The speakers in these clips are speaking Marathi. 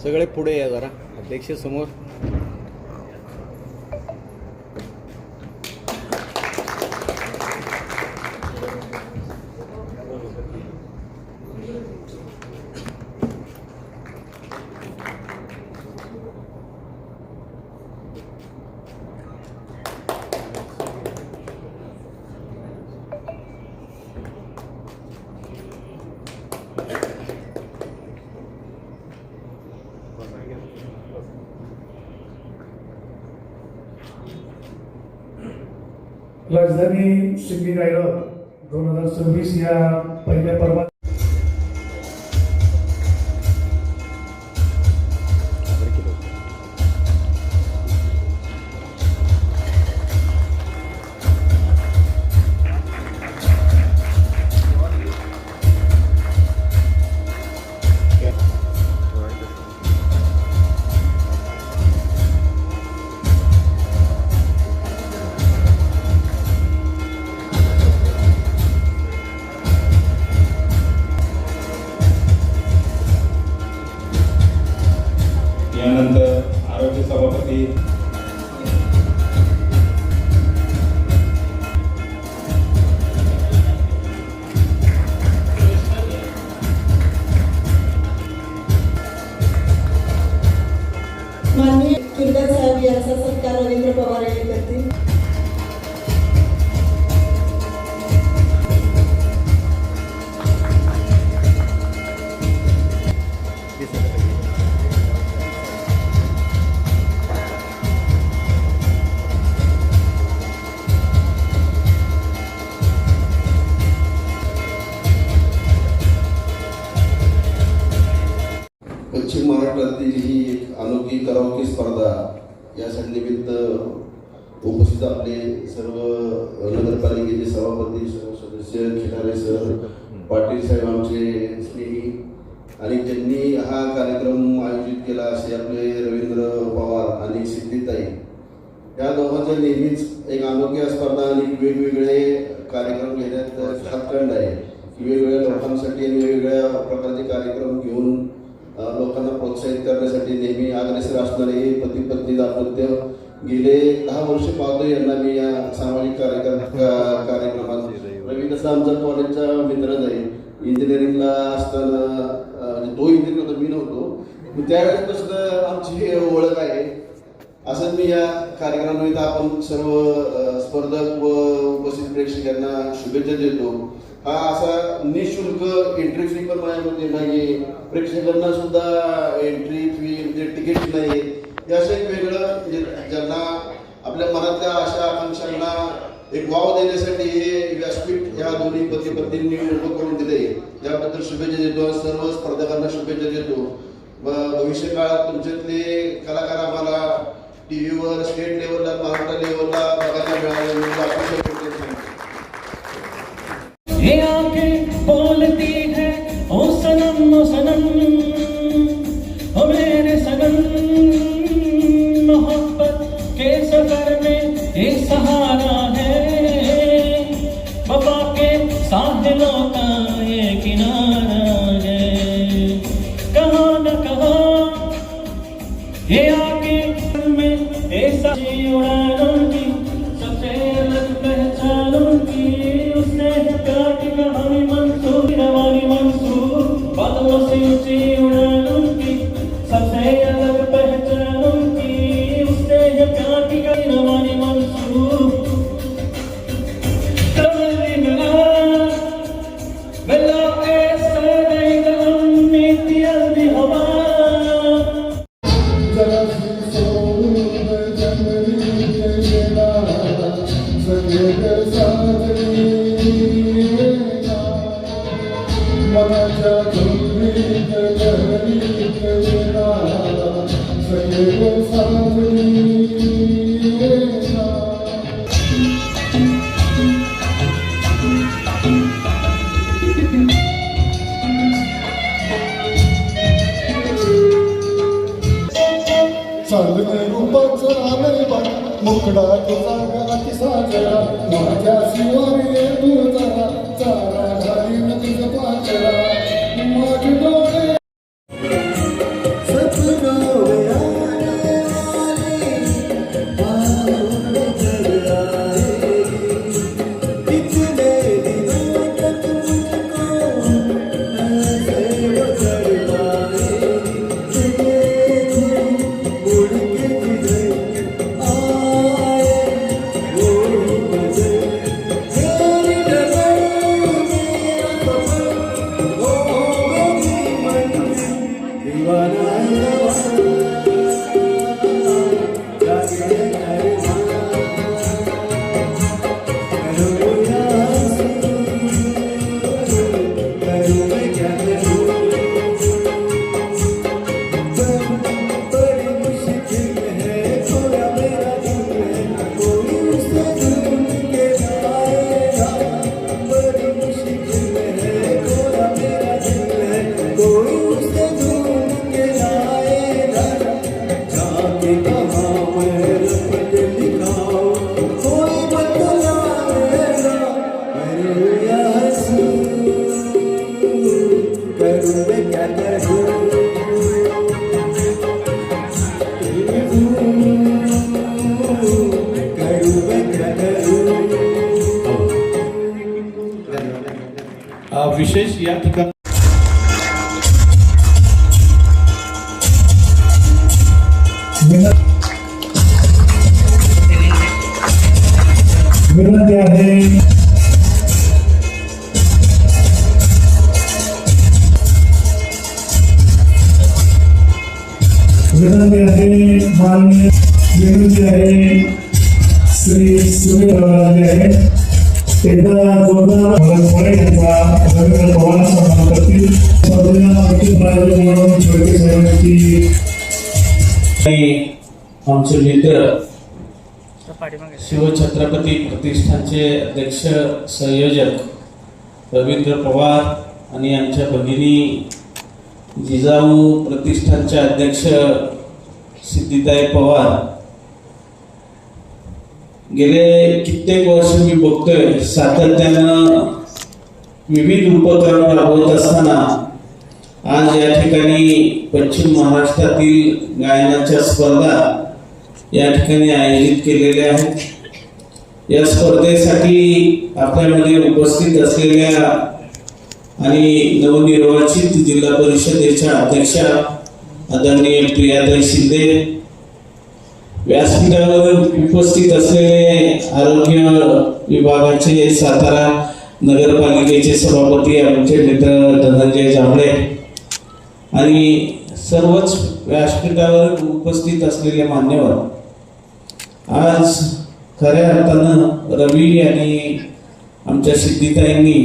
सगळे पुढे या जरा अध्यक्ष समोर. राजधानी सिंधी रायडर 2026 या पहिल्या पर्वात यानंतर आरोग्य सभापती माननीय किर्दत साहेब यांचा सत्कार रवींद्र पवार यांनी करतील. पश्चिम महाराष्ट्रातील ही एक अनोखी कराओके स्पर्धा या निमित्त उपस्थित आपले सर्व नगरपालिकेचे सभापती, सर्व सदस्य, खिलारे सर, पाटील साहेब आमचे स्नेही आणि ज्यांनी हा कार्यक्रम आयोजित केला असे आपले रवींद्र पवार आणि सिद्धीताई, या दोघांचा नेहमीच एक अनोख्या स्पर्धा आणि वेगवेगळे कार्यक्रम घेण्यात हातखंड आहे. वेगवेगळ्या लोकांसाठी आणि वेगवेगळ्या प्रकारचे कार्यक्रम घेऊन लोकांना प्रोत्साहित करण्यासाठी नेहमी अग्रेसर असणारे पती पत्नी दाम्पत्य गेले 10 वर्ष पाहतो यांना मी या सामाजिक कार्यक्रमात. रवी तसा आमचा कॉलेजचा मित्रच आहे. इंजिनिअरिंगला असताना तो इंजिनियर होता, मी नव्हतो. त्यावेळेस कसं आमची ओळख आहे. असंच मी या कार्यक्रमानिमित्त आपण सर्व स्पर्धक व उपस्थित प्रेक्षकांना शुभेच्छा देतो. हा असा निशुल्क एंट्री फी पण माझ्यामध्ये नाही, प्रेक्षकांना सुद्धा एंट्री फी म्हणजे तिकीट नाही. हे असं एक वेगळं ज्यांना आपल्या मनातल्या आशा आकांक्षांना एक वाव देण्यासाठी हे व्यासपीठ या दोन्ही पती पत्नींनी उभं करून दिले. त्याबद्दल शुभेच्छा देतो. सर्व स्पर्धकांना शुभेच्छा देतो. भविष्य काळात तुमच्यातले कलाकार आम्हाला टीव्हीवर स्टेट लेवलला, महाराष्ट्र लेवलला बघायला मिळाले. ये आंखें बोलती है ओ सनम ओ मेरे सनम, मोहब्बत के सफर में ये सहारा है, वफा के साहिलों का ये किनारा है. कहाँ न कहाँ ये आंखें में ऐसा उड़ानों की सबसे अलग पहचानों की, उसने प्यार की कहानी मंसूर, रवानी मंसूर, बादलों से ऊंची उड़ानों की सबसे अलग पहचानों की, उसने ये प्यार की कहानी रवानी मंसूर. चांदणे रूपाचं आलंय बघ, मुकडा तुझा साजरा, माझ्या शिवारी तू जरा चारा घाली न तुझं पाचरा, माझे डोळे विशेष या ठिकाणी विनंती आहे माननीय विनंती आहे श्री सुनील रावराजे आहे एकदा जोरदार पुणे यांचा रवींद्र पवार सन्मान करतील स्पर्धेला अंतिम प्रायोजक म्हणून शेळके साहेबांची आमचे मित्र शिवछत्रपती प्रतिष्ठानचे अध्यक्ष संयोजक रवींद्र पवार आणि आमच्या भगिनी जिजाऊ प्रतिष्ठानचे अध्यक्ष सिद्धिताई पवार गेले कित्येक वर्ष मी बघतोय सातत्यानं विविध उपक्रम राबवत असताना आज या ठिकाणी पश्चिम महाराष्ट्रातील गायनाच्या स्पर्धा या ठिकाणी आयोजित केलेल्या आहेत। या स्पर्धेसाठी आपल्यामध्ये उपस्थित असलेल्या आणि नवनिर्वाचित जिल्हा परिषदेच्या अध्यक्षा आदरणीय प्रियाताई शिंदे, व्यासपीठावर उपस्थित असलेले आरोग्य विभागाचे सातारा नगरपालिकेचे सभापती आमचे मित्र धनंजय जांभळे आणि सर्वच व्यासपीठावर उपस्थित असलेले मान्यवर, आज खऱ्या अर्थानं रवी आणि आमच्या सिद्धिताईंनी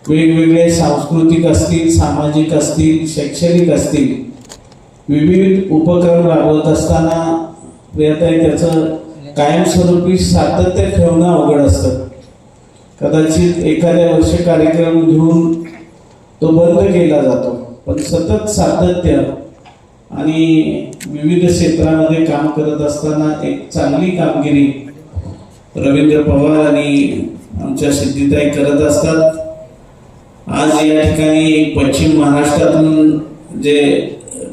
वेगवेगळे सांस्कृतिक असतील, सामाजिक असतील, शैक्षणिक असतील विविध उपक्रम राबवत असताना प्रियताई त्याचं कायमस्वरूपी सातत्य ठेवणं अवघड असतं। कदाचित एखाद्या वर्षी कार्यक्रम घेऊन तो बंद केला जातो, पण सतत सातत्य आणि विविध क्षेत्रामध्ये काम करत असताना एक चांगली कामगिरी रवींद्र पवार आणि आमच्या सिद्धिताई करत असतात। आज या ठिकाणी पश्चिम महाराष्ट्रातून जे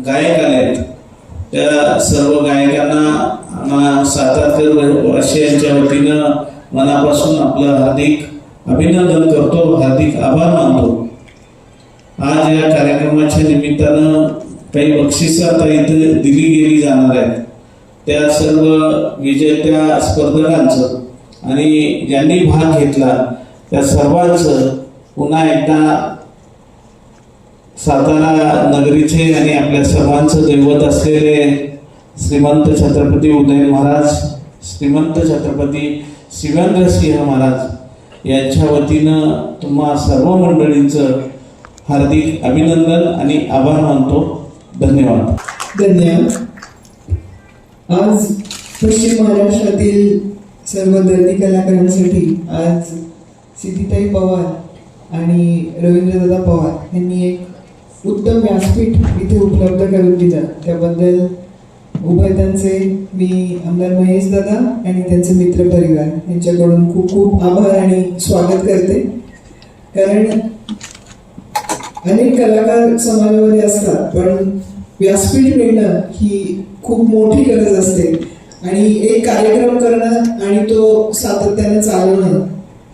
गायक आले आहेत त्या सर्व गायकांना सातारकर वासियांच्या वतीनं मनापासून आपलं हार्दिक अभिनंदन करतो, हार्दिक आभार मानतो। आज या कार्यक्रमाच्या निमित्तानं काही बक्षिसं आता इथे दिली गेली जाणार आहेत, त्या सर्व विजेत्या स्पर्धकांचं आणि ज्यांनी भाग घेतला त्या सर्वांचं पुन्हा एकदा सातारा नगरीचे आणि आपल्या सर्वांचं दैवत असलेले श्रीमंत छत्रपती उदयन महाराज, श्रीमंत छत्रपती शिवेंद्र सिंह महाराज यांच्या वतीनं तुम्हा सर्व मंडळींचं हार्दिक अभिनंदन आणि आभार मानतो। धन्यवाद। धन्यवाद। आज पश्चिम महाराष्ट्रातील सर्व दर्दी कलाकारांसाठी आज सिद्धिताई पवार आणि रवींद्रदादा पवार यांनी एक उत्तम व्यासपीठ इथे उपलब्ध करून दिलं, त्याबद्दल उभयतांचे मी आमदार महेश दादा आणि त्यांचे मित्र परिवार यांच्याकडून खूप खूप आभार आणि स्वागत करते। कारण अनेक कलाकार समाजामध्ये असतात, पण व्यासपीठ मिळणं ही खूप मोठी गरज असते आणि एक कार्यक्रम करणं आणि तो सातत्याने चालवणं।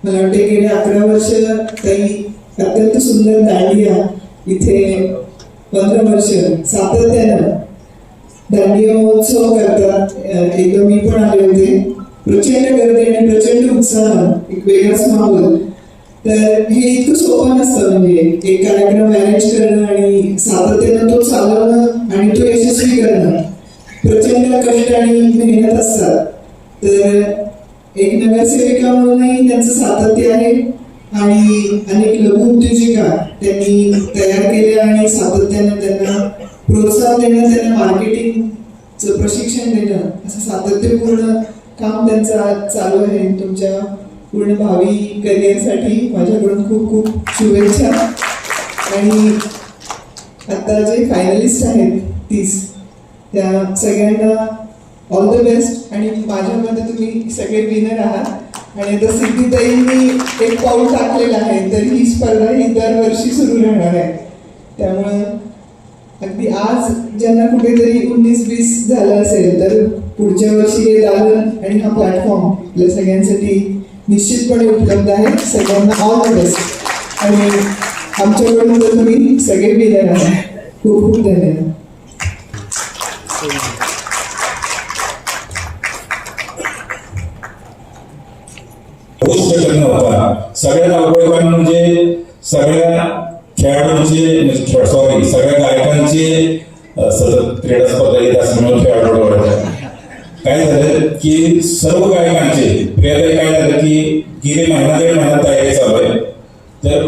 मला वाटते गेले 11 वर्ष काही अत्यंत सुंदर दांडिया इथे 15 वर्ष सातत्यानं दांडिया महोत्सव करतात। एकदा मी पण आले होते, प्रचंड गर्दी आणि प्रचंड उत्साह, एक वेगळाच माहोल तर हे इतकं सोपं नसतं. म्हणजे एक कार्यक्रम मॅनेज करणं आणि सातत्यानं तो चालवणं आणि तो यशस्वी करणं प्रचंड कष्ट आणि मेहनत असतात. तर एक नगरसेविका म्हणूनही त्यांचं सातत्य आहे आणि अनेक लघु उद्योजिका त्यांनी तयार केल्या आणि सातत्यानं त्यांना प्रोत्साहन देणं, त्यांना मार्केटिंगचं प्रशिक्षण देणं असं सातत्यपूर्ण काम त्यांचं चालू आहे. तुमच्या पूर्ण भावी करिअरसाठी माझ्याकडून खूप खूप शुभेच्छा. आणि आता जे फायनलिस्ट आहेत 30 त्या सगळ्यांना ऑल द बेस्ट. आणि माझ्या मते तुम्ही सगळे विनर आहात. आणि आता सिद्धीताईंनी एक पाऊल टाकलेलं आहे, तर ही स्पर्धा ही दरवर्षी सुरू राहणार आहे. त्यामुळं अगदी आज ज्यांना कुठेतरी 19-20 झालं असेल तर पुढच्या वर्षी हे दालन आणि हा प्लॅटफॉर्म आपल्या सगळ्यांसाठी निश्चितपणे उपलब्ध आहे. सगळ्यांना ऑल द बेस्ट. आणि आमच्याकडून तर तुम्ही सगळे विनर आहात. खूप खूप धन्यवाद. सगळ्यात अवघड काम म्हणजे सगळ्या खेळाडूंचे सगळ्या गायकांचे सतत क्रीडा स्पर्धा येत असल्यामुळे खेळाडू काय झालं की सर्व गायकांचे प्रियदायी काय झालं की गेले महिना 1.5 महिना तयारी चालू आहे. तर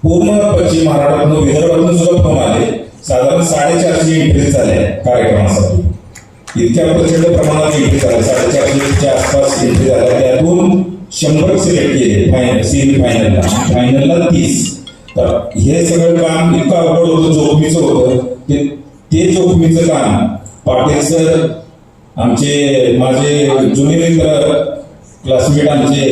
पूर्ण पश्चिम महाराष्ट्रातून विदर्भातून सुद्धा फोन आले. साधारण 450 एंट्री झाल्या कार्यक्रमासाठी. इतक्या प्रचंड प्रमाणात एंट्री झाल्या, 450च्या आसपास एंट्री झाल्या. त्यातून 100 सिलेक्ट केले सेमी फायनलला, फायनलला 30. तर हे सगळं काम इतकं अवघड होतं, जोखमीचं होतं. ते जोखमीचं काम पाटील सर, आमचे माझे जुने मित्र क्लासमेट आमचे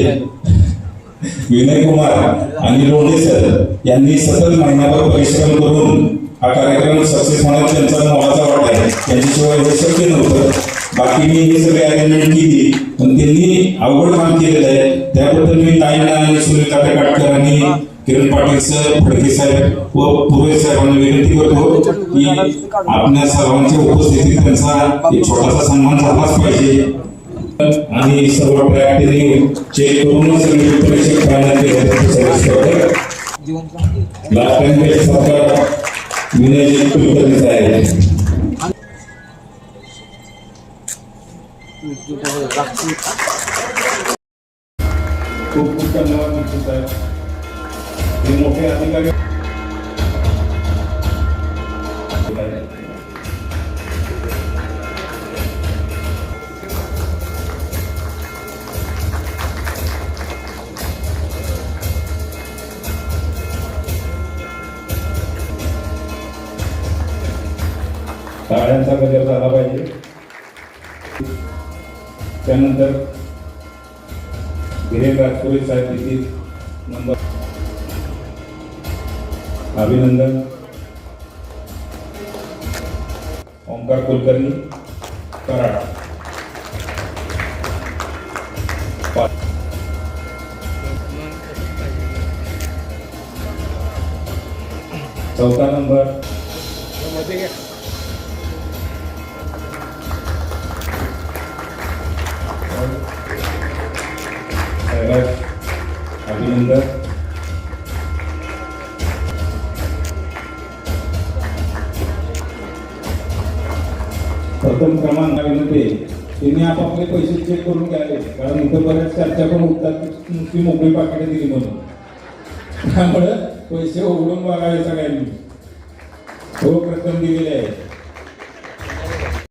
विनय कुमार आणि लोणे सर यांनी सतत महिनाभर परिश्रम करून हा कार्यक्रम सक्सेस होण्यात त्यांचा मोलाचा वाटा आहे. त्यांच्याशिवाय हे शक्य नव्हतं. बाकी मी हे सगळे अरेंजमेंट केली, पण त्यांनी अवघड काम केलेलं आहे. त्याबद्दल मी ताईंना आणि सुनील काटेकाटकर आणि किरण पाटील सर, फडके साहेब व पुरोहित साहेबांना विनंती करतो की आपल्या सर्वांच्या उपस्थितीत त्यांचा एक छोटासा सन्मान झालाच पाहिजे. आणि सर्व ट्रॅक त्यांनी चेक करूनच सगळे परीक्षक फायनल केले. लास्ट टाइम सरकार विनय कुलकर्णी आहे. खूप खूप धन्यवाद निश्चित साहेब. हे मोठे अधिकारी टाळ्यांचा गजर झाला पाहिजे. त्यानंतर गिरीश राजपुरे साहेब तिथे नंबर अभिनंदन. ओंकार कुलकर्णी कराड. चौथा नंबर अभिनंदन. प्रथम क्रमांक विनंती त्यांनी आपापले पैसे चेक करून घ्यावे, कारण इथं बऱ्याच चर्चा पण उठतात नुसती मोकळी पाकिटे दिली म्हणून. त्यामुळे पैसे उघडून बघावे सगळ्यांनी. हो प्रथम दिलेले आहे.